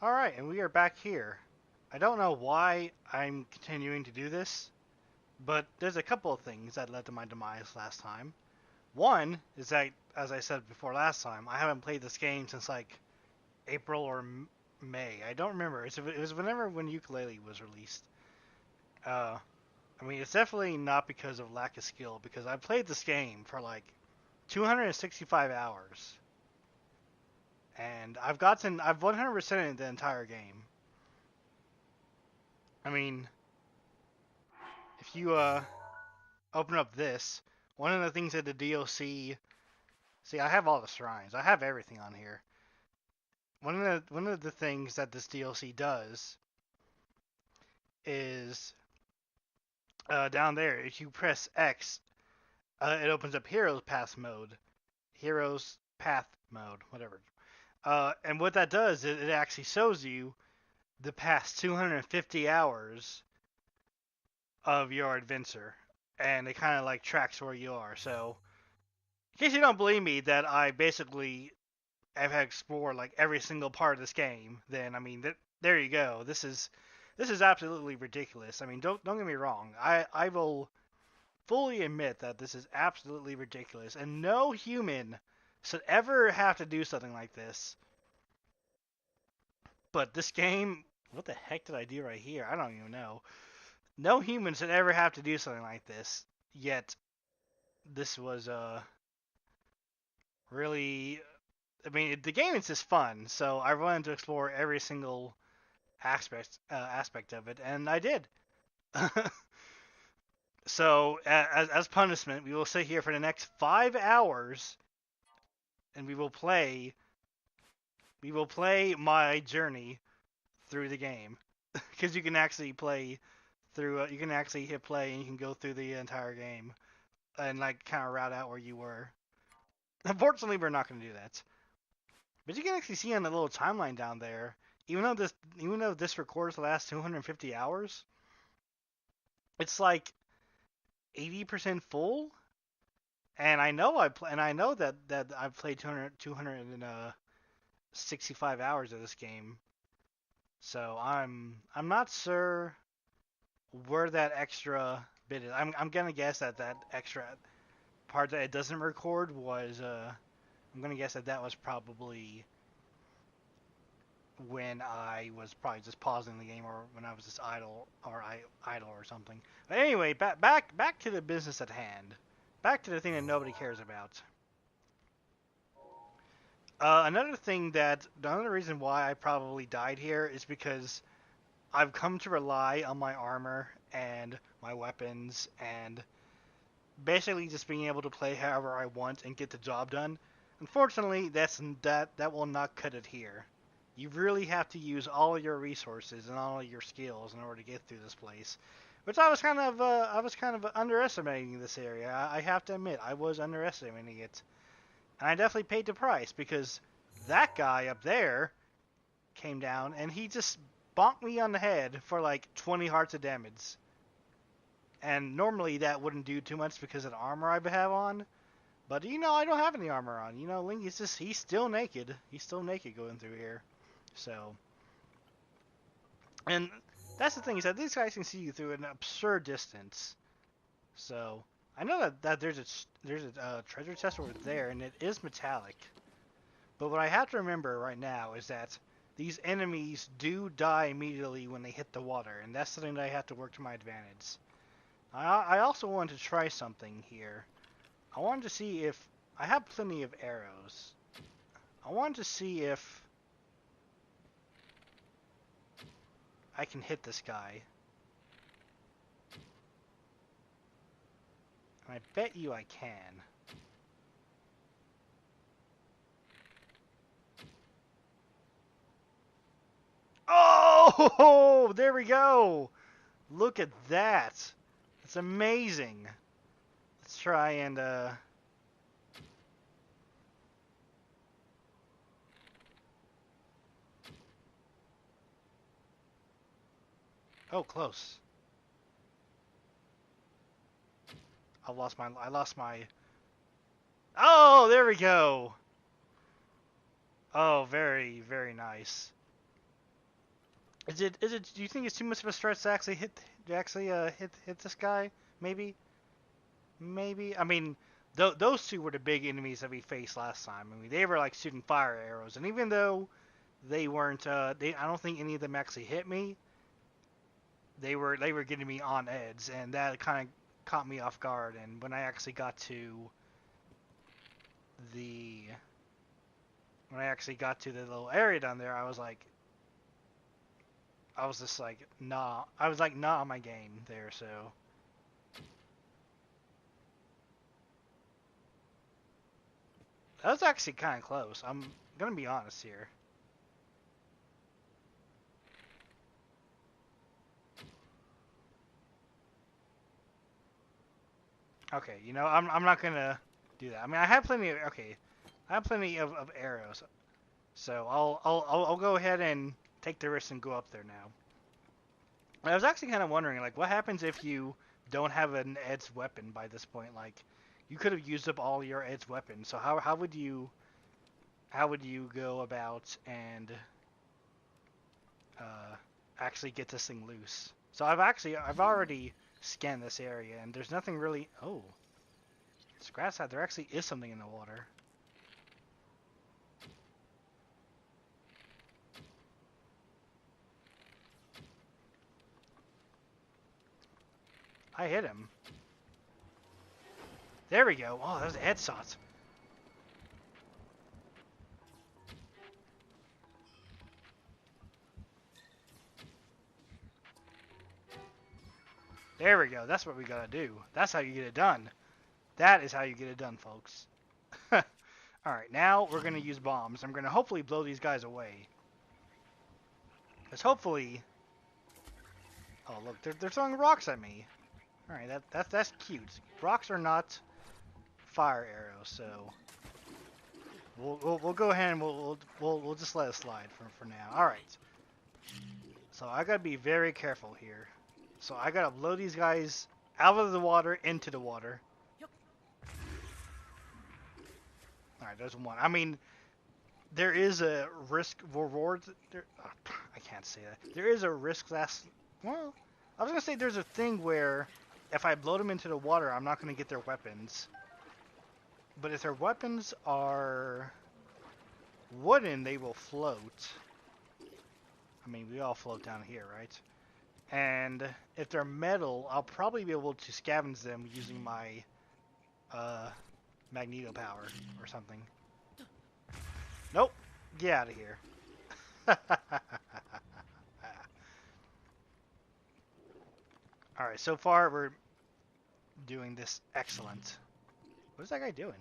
Alright, and we are back here. I don't know why I'm continuing to do this, but there's a couple of things that led to my demise last time. One is that, as I said before last time, I haven't played this game since like April or May. I don't remember. It was whenever when Ukulele was released. Uh, I mean, it's definitely not because of lack of skill, because I played this game for like 265 hours, and I've 100%ed the entire game. I mean, if you open up this, one of the things that the DLC, see, I have all the shrines. I have everything on here. One of the things that this DLC does is down there. If you press X, it opens up Heroes Path mode, whatever. And what that does is it actually shows you the past 250 hours of your adventure, and it kind of like tracks where you are. So, in case you don't believe me, that I basically have explored like every single part of this game, then I mean, there you go. This is absolutely ridiculous. I mean, don't get me wrong. I will fully admit that this is absolutely ridiculous, and no human should ever have to do something like this. But this game, what the heck did I do right here? I don't even know. No human should ever have to do something like this. Yet this was really, I mean, the game is just fun, so I wanted to explore every single aspect of it, and I did. So, as punishment, we will sit here for the next 5 hours, and we will play my journey through the game, because you can actually play through. You can actually hit play, and you can go through the entire game, and like kind of route out where you were. Unfortunately, we're not going to do that. But you can actually see on the little timeline down there, even though this records the last 250 hours, it's like 80% full. And I know that I've played 265 hours of this game. So I'm not sure where that extra bit is. I'm gonna guess that extra part that it doesn't record was I'm gonna guess that was probably when I was probably just pausing the game, or when I was just idle or something. But anyway, back to the business at hand. Back to the thing that nobody cares about. Another reason why I probably died here is because I've come to rely on my armor and my weapons and basically just being able to play however I want and get the job done. Unfortunately, that will not cut it here. You really have to use all your resources and all your skills in order to get through this place. Which I was kind of underestimating this area. I have to admit, I was underestimating it. And I definitely paid the price, because that guy up there came down and he just bonked me on the head for like 20 hearts of damage. And normally that wouldn't do too much because of the armor I have on. But I don't have any armor on. Link he's still naked. He's still naked going through here. So, and that's the thing, is that these guys can see you through an absurd distance. So, I know that there's a treasure chest over there, and it is metallic. But what I have to remember right now is that these enemies do die immediately when they hit the water, and that's something that I have to work to my advantage. I also wanted to try something here. I wanted to see if I have plenty of arrows. I wanted to see if I can hit this guy. And I bet you I can. Oh, there we go. Look at that. It's amazing. Let's try and oh, close. I lost my Oh, there we go. Oh, very, very nice. Is it? Do you think it's too much of a stretch to actually hit this guy? Maybe. Maybe. I mean, those two were the big enemies that we faced last time. I mean, they were like shooting fire arrows, and even though they weren't, I don't think any of them actually hit me. They were getting me on edge, and that kind of caught me off guard. And when I actually got to the little area down there, I was just like, nah. I was like, nah on my game there, so. That was actually kind of close. I'm gonna be honest here. Okay, I'm not gonna do that. I mean, I have plenty of arrows, so I'll go ahead and take the risk and go up there now. And I was actually kind of wondering, like, what happens if you don't have an edged weapon by this point? Like, you could have used up all your edged weapons. So how would you go about and actually get this thing loose? So I've already scanned this area, and there's nothing really. Oh, scratch that. There actually is something in the water. I hit him. There we go. Oh, that was a headshot. There we go. That's what we gotta do. That's how you get it done. That is how you get it done, folks. Alright, now we're gonna use bombs. I'm gonna hopefully blow these guys away. Because hopefully... Oh, look, they're throwing rocks at me. Alright, that's cute. Rocks are not fire arrows, so... We'll go ahead and we'll just let it slide for now. Alright. So I gotta be very careful here. So I gotta blow these guys out of the water into the water. Alright, there's one. I mean, there is a risk reward. I can't say that. There is a risk that's... Well, I was gonna say there's a thing where if I blow them into the water, I'm not gonna get their weapons. But if their weapons are wooden, they will float. I mean, we all float down here, right? And if they're metal, I'll probably be able to scavenge them using my magneto power or something. Nope. Get out of here. Alright, so far we're doing this excellent. What is that guy doing?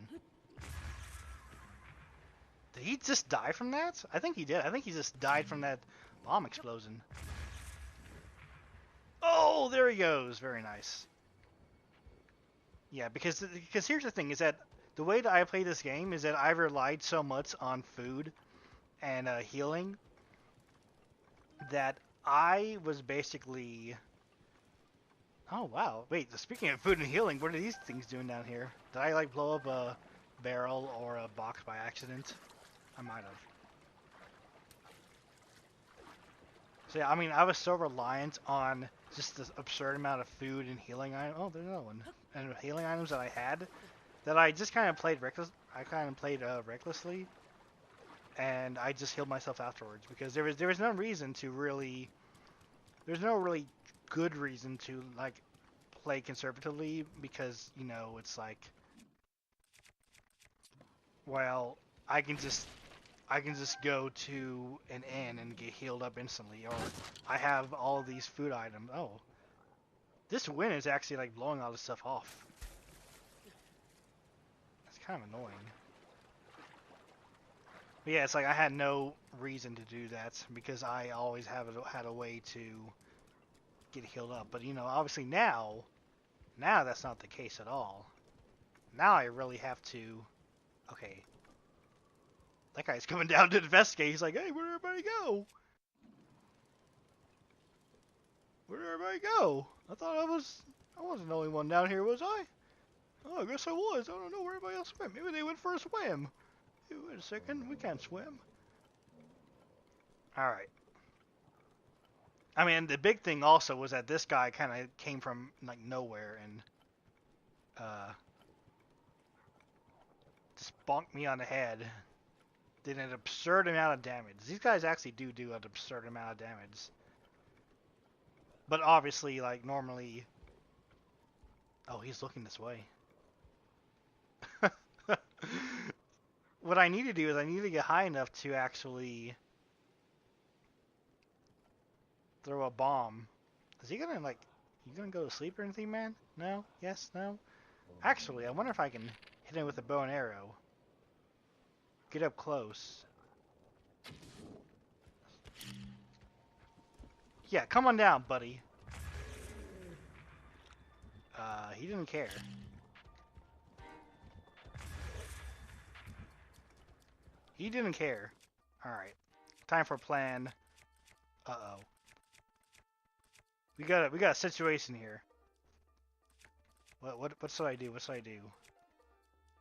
Did he just die from that? I think he did. I think he just died from that bomb explosion. Oh, there he goes. Very nice. Yeah, because here's the thing, is that the way that I play this game is that I've relied so much on food and healing that I was basically... Oh, wow. Wait, speaking of food and healing, what are these things doing down here? Did I, like, blow up a barrel or a box by accident? I might have. So, yeah, I mean, I was so reliant on just this absurd amount of food and healing items. Oh, there's another one. And healing items that I had that I just kind of played recklessly, and I just healed myself afterwards because there was no reason to really... There's no really good reason to, like, play conservatively because, you know, it's like, well, I can just go to an inn and get healed up instantly, or I have all of these food items. Oh, this wind is actually like blowing all this stuff off. That's kind of annoying. But yeah, it's like I had no reason to do that because I always had a way to get healed up. But you know, obviously now that's not the case at all. Now I really have to. Okay. That guy's coming down to investigate. He's like, hey, where'd everybody go? Where'd everybody go? I thought I wasn't the only one down here, was I? Oh, I guess I was. I don't know where everybody else went. Maybe they went for a swim. Hey, wait a second. We can't swim. Alright. I mean, the big thing also was that this guy kind of came from like nowhere and just bonked me on the head. Did an absurd amount of damage. These guys actually do an absurd amount of damage. But obviously, like normally. Oh, he's looking this way. What I need to do is I need to get high enough to actually throw a bomb. Is he gonna like? You gonna go to sleep or anything, man? No? Yes? No? Actually, I wonder if I can hit him with a bow and arrow. Get up close. Yeah, come on down, buddy. He didn't care. He didn't care. Alright. Time for plan. Uh-oh. We got a situation here. What should I do? What should I do?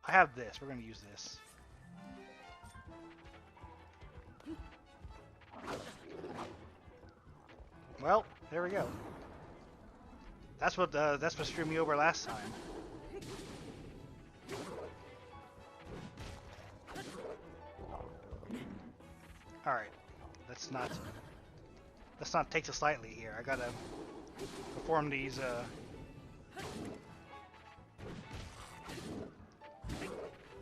I have this. We're gonna use this. Well, there we go. That's what screwed me over last time. All right, let's not take this lightly here. I gotta perform these.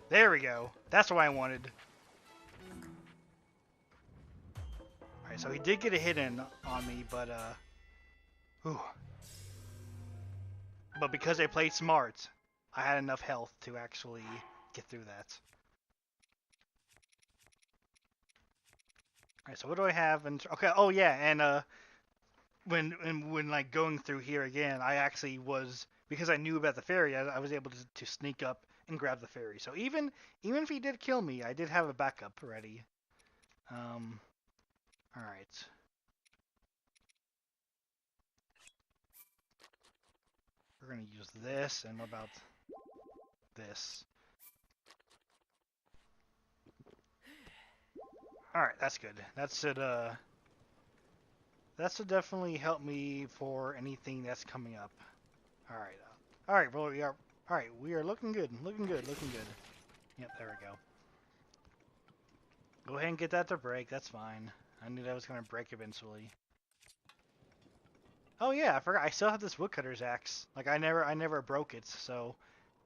There we go. That's what I wanted. All right, so he did get a hit in on me, but whew. But because I played smart, I had enough health to actually get through that. Alright, so what do I have? Okay, oh yeah, and when like going through here again, I actually was, because I knew about the fairy, I was able to sneak up and grab the fairy. So even if he did kill me, I did have a backup ready. Alright. We're gonna use this, and what about this? Alright, that's good. That should definitely help me for anything that's coming up. Alright. Alright, well, we are looking good. Looking good. Yep, there we go. Go ahead and get that to break, that's fine. I knew that was gonna break eventually. Oh yeah, I forgot. I still have this woodcutter's axe. Like I never broke it. So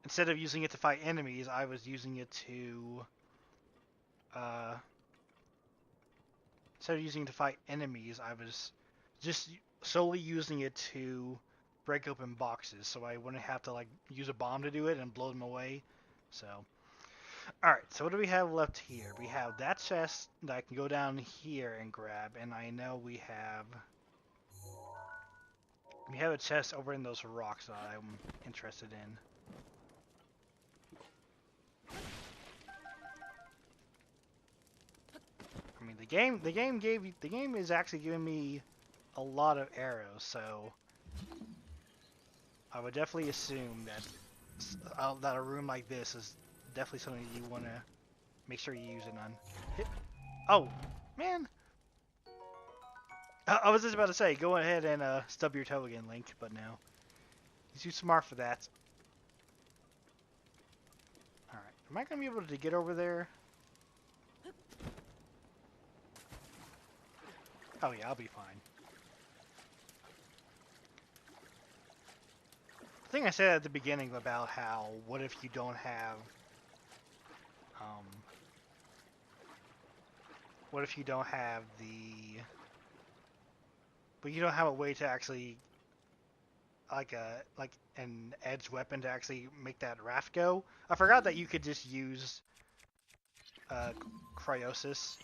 instead of using it to fight enemies, I was using it to instead of using it to fight enemies, I was just solely using it to break open boxes, so I wouldn't have to like use a bomb to do it and blow them away. So, all right. So what do we have left here? We have that chest that I can go down here and grab, and I know we have a chest over in those rocks that I'm interested in. I mean, the game is actually giving me a lot of arrows, so I would definitely assume that a room like this is definitely something you want to make sure you use it on. Oh, man! I was just about to say, go ahead and stub your toe again, Link, but no. He's too smart for that. Alright, am I going to be able to get over there? Oh yeah, I'll be fine. The thing I said at the beginning about how, what if you don't have, what if you don't have but you don't have a way to actually, like an edge weapon to actually make that raft go? I forgot that you could just use, cryosis,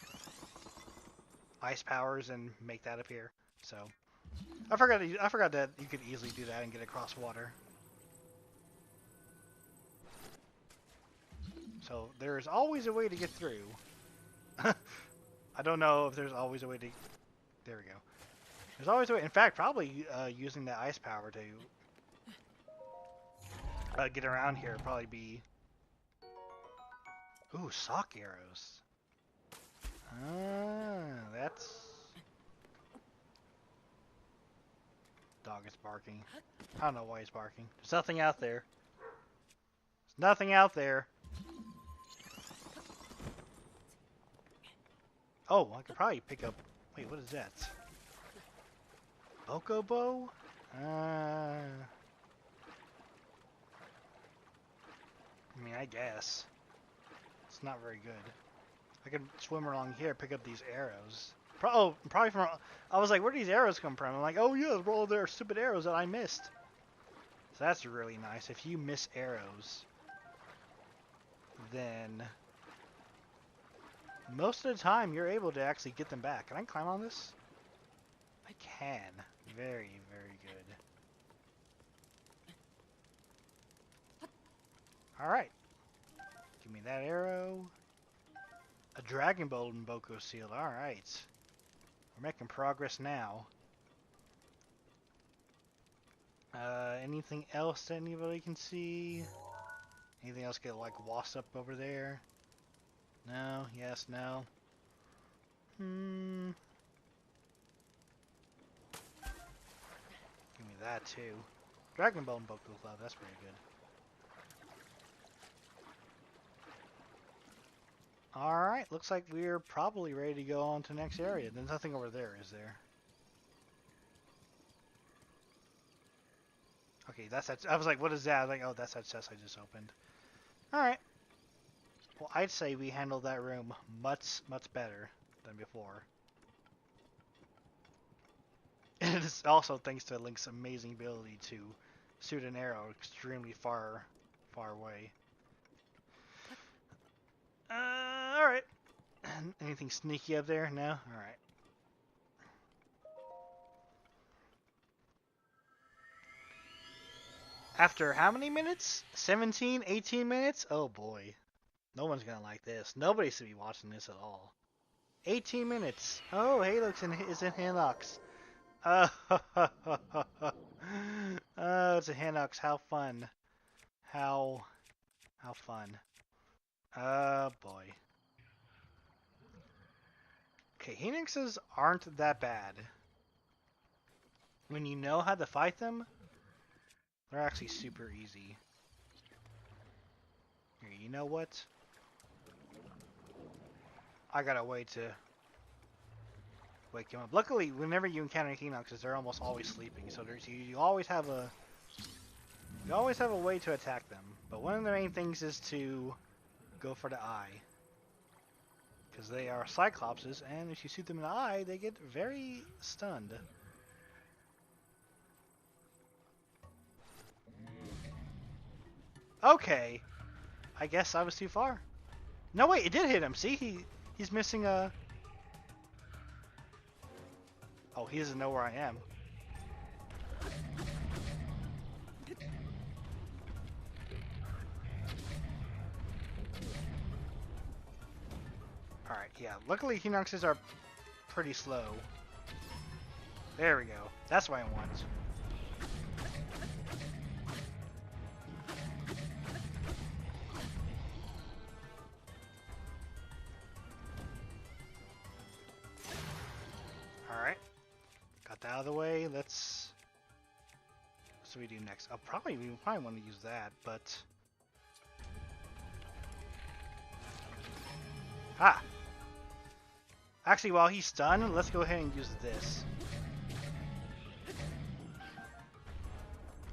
ice powers, and make that appear. So, I forgot that you could easily do that and get across water. So there's always a way to get through. I don't know if there's always a way to... There we go. There's always a way... In fact, probably using that ice power to get around here would probably be... Ooh, sock arrows. Ah, that's... dog is barking. I don't know why he's barking. There's nothing out there. There's nothing out there. Oh, I could probably pick up... Wait, what is that? Bokobo? I mean, I guess. It's not very good. I could swim along here, pick up these arrows. Probably from... I was like, where do these arrows come from? I'm like, oh yeah, roll their stupid arrows that I missed. So that's really nice. If you miss arrows, then most of the time you're able to actually get them back. Can I climb on this? I can. Very, very good. Alright. Give me that arrow. A Dragon Bolt and Boko Seal. Alright. We're making progress now. Anything else that anybody can see? Anything else get like washed up over there? No, yes, no. Give me that too. Dragon Ball and Boko Club, that's pretty good. Alright, looks like we're probably ready to go on to the next area. There's nothing over there, is there? Okay, that's that. I was like, what is that? I was like, oh, that's that chest I just opened. Alright. Well, I'd say we handled that room much, much better than before. And it's also thanks to Link's amazing ability to shoot an arrow extremely far away. Alright. Anything sneaky up there? No? Alright. After how many minutes? 17, 18 minutes? Oh boy. No one's gonna like this. Nobody should be watching this at all. 18 minutes. Oh, Halox is in Hinox. Oh, it's a Hinox. How fun. How fun. Boy. Okay, Hinoxes aren't that bad. When you know how to fight them, they're actually super easy. Here, you know what? I got a way to wake him up. Luckily, whenever you encounter Hinoxes, they're almost always sleeping, so there's you always have a way to attack them. But one of the main things is to go for the eye, because they are Cyclopses, and if you shoot them in the eye, they get very stunned. Okay, I guess I was too far. No, wait, it did hit him. See, he's missing a... Oh, he doesn't know where I am. Alright, yeah. Luckily, Hinoxes are pretty slow. There we go. That's what I want. Alright. Got that out of the way. Let's... What do we do next? We probably want to use that, but... Ah! Actually, while he's stunned, let's go ahead and use this.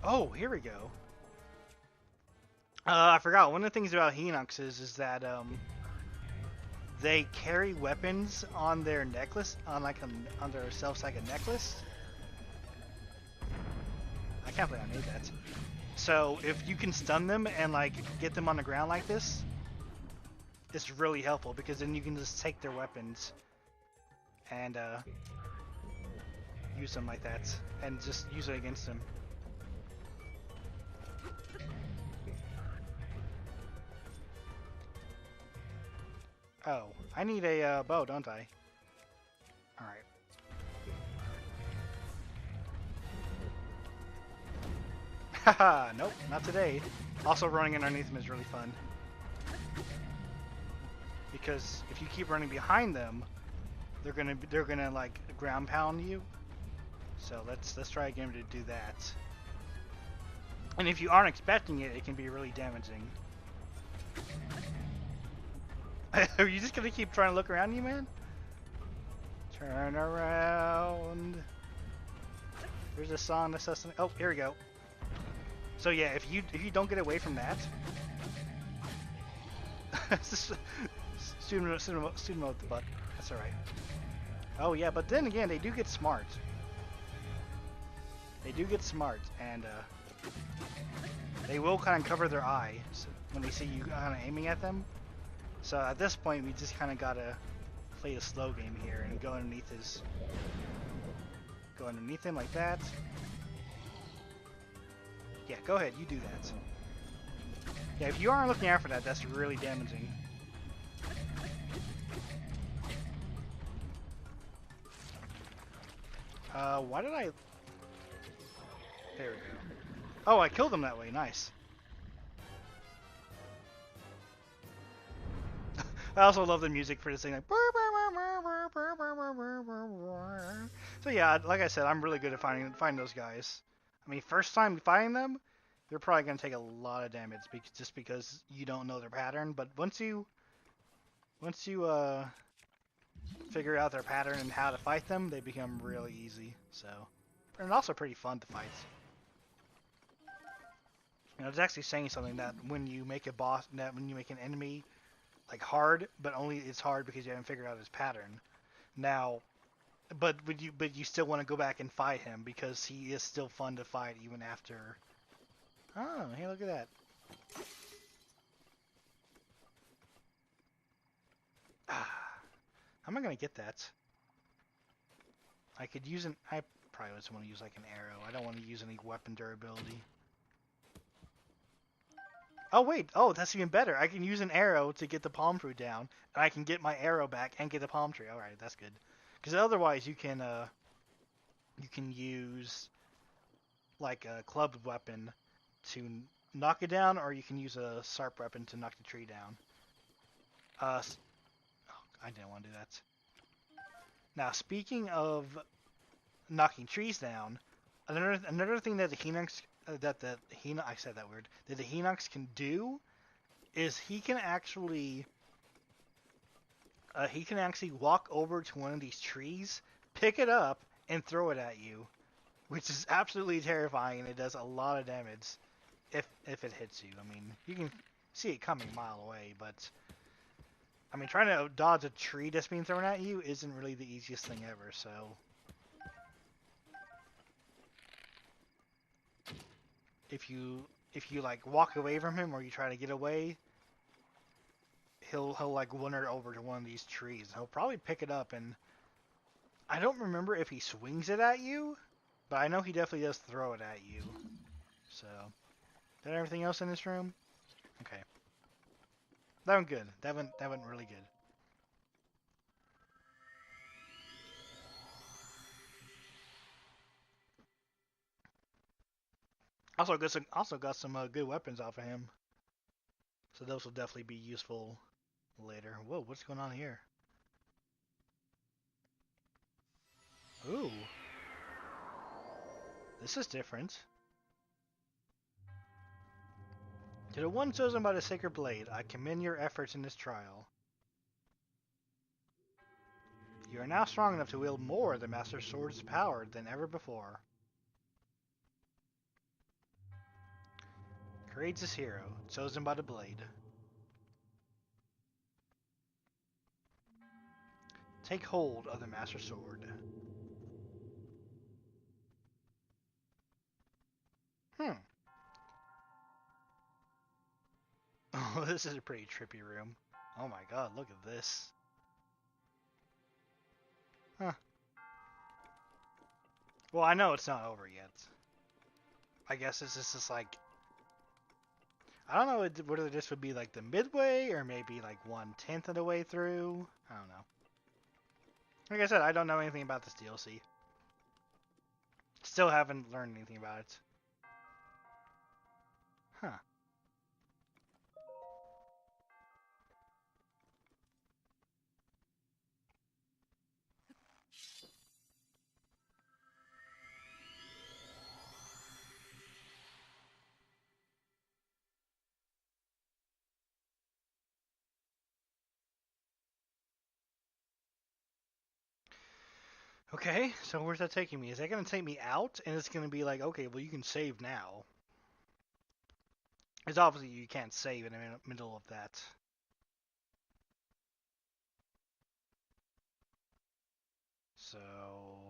Oh, here we go. I forgot. One of the things about Hinoxes is that, they carry weapons on their necklace, on their self like a necklace. I can't believe I made that. So if you can stun them and like get them on the ground like this, it's really helpful because then you can just take their weapons and use them like that, and just use it against them. Oh, I need a bow, don't I? Alright. Haha, nope, not today. Also, running underneath them is really fun. Because if you keep running behind them, they're gonna like ground pound you. So let's try again to do that. And if you aren't expecting it, it can be really damaging. Are you just gonna keep trying to look around you, man? Turn around. There's a song that says something. Oh, here we go. So yeah, if you don't get away from that, student mode the butt. That's all right. Oh yeah, but then again, they do get smart. They do get smart, and they will kind of cover their eye when they see you kind of aiming at them. So at this point, we just kind of gotta play a slow game here and go underneath him like that. Yeah, go ahead, you do that. Yeah, if you aren't looking out for that, that's really damaging. Why did I... There we go. Oh, I killed him that way, nice. I also love the music for this thing, like... So yeah, like I said, I'm really good at finding those guys. I mean, first time fighting them, they're probably going to take a lot of damage just because you don't know their pattern. But once you figure out their pattern and how to fight them, they become really easy. So, and also pretty fun to fight. You know, it's actually saying something that when you make an enemy like hard, but only it's hard because you haven't figured out his pattern. Now, but you still want to go back and fight him because he is still fun to fight even after. Oh, hey, look at that. How am I gonna get that? I could use I probably just want to use like an arrow. I don't want to use any weapon durability. Oh wait, oh that's even better. I can use an arrow to get the palm fruit down, and I can get my arrow back and get the palm tree. All right, that's good. Because otherwise you can use like a clubbed weapon to knock it down, or you can use a sharp weapon to knock the tree down. Oh, I didn't want to do that. Now, speaking of knocking trees down, another thing that the Hinox I said that word, that the Hinox can do is he can actually walk over to one of these trees, pick it up, and throw it at you, which is absolutely terrifying, and it does a lot of damage if it hits you. I mean, you can see it coming a mile away, but I mean, trying to dodge a tree that's being thrown at you isn't really the easiest thing ever, so if you like walk away from him or you try to get away, he'll like wander over to one of these trees. He'll probably pick it up, and I don't remember if he swings it at you, but I know he definitely does throw it at you. So, is that everything else in this room? Okay. That went good. That went really good. Also got some good weapons off of him. So those will definitely be useful later. Whoa, what's going on here? Ooh. This is different. To the one chosen by the Sacred Blade, I commend your efforts in this trial. You are now strong enough to wield more of the Master Sword's power than ever before. Courageous hero, chosen by the Blade. Take hold of the Master Sword. Oh, this is a pretty trippy room. Oh my god, look at this. Huh. Well, I know it's not over yet. I guess it's just like... I don't know whether this would be like the midway or maybe like 1/10 of the way through. I don't know. Like I said, I don't know anything about this DLC. Still haven't learned anything about it. Huh. Okay, so where's that taking me? Is that going to take me out? And it's going to be like, okay, well, you can save now. Because obviously you can't save in the middle of that. So,